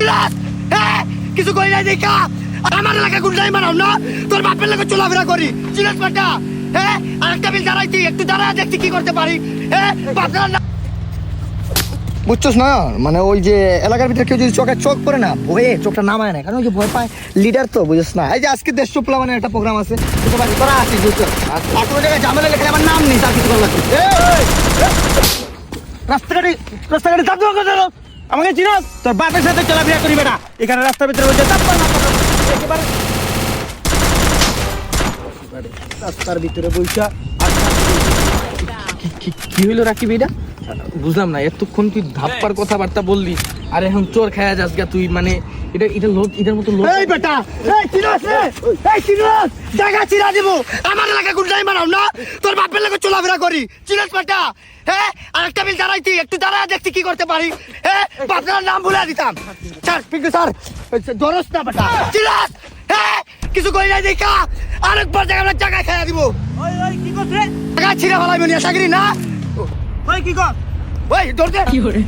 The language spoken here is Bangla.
চিরাস হ্যাঁ কিছু কই নাই দেখা আমার এলাকা গুন্ডাই মারাও না তোর বাপের লাগে চলাফেরা করি চিরাস বেটা হ্যাঁ আরেকটা বিল দাঁড়াইতি একটু দাঁড়া দেখছি কি করতে পারি হ্যাঁ বাপরা না বুঝছস না মানে ওই যে এলাকার ভিতরে কেউ যদি চোখ পড়ে না ভয়ে চোখটা নামায় না কারণ ওই যে ভয় পায় লিডার তো বুঝছ না এই যে আজকে দেশ চোপলা মানে একটা প্রোগ্রাম আছে তোরা আসিস বুঝছো আর কোনো জায়গায় ঝামেলা লেখা আমার নাম নেই তার কিছু করার লাগবে রাস্তাঘাটে চাপ দেওয়া আমাকে চিনস তোর বাপের সাথে চলাফেরা করি বেটা এখানে রাস্তার ভিতরে বসে একেবারে রাস্তার ভিতরে বইসা কি হইলো রাকিব এটা বুঝলাম না এতক্ষণ তুই ধাপ্পার কথাবার্তা বললি আর এখন চোর খায়া যাস গা তুই মানে এটা লোক এটার মতো লোক এই বেটা এই চিনস রে এই চিনস জায়গা চিরা দিব আমার এলাকা গুন্ডাই মারাও না তোর বাপের লাগে চলাফেরা করি চিনস বেটা হ্যাঁ আরেকটা বিল দাঁড়াইতি একটু দাঁড়া দেখছি কি করতে পারি হ্যাঁ বাপের নাম ভুলে দিতাম স্যার পিন্টু স্যার ধরস না বেটা চিনস হ্যাঁ কিছু কই নাই দেখা আরেকবার জায়গা খাইয়া দিব ওই ওই কি করছে জায়গা ছিড়া ফেলাইব নিয়ে সাগরি না ওই কি কর ওই ধরতে কি করে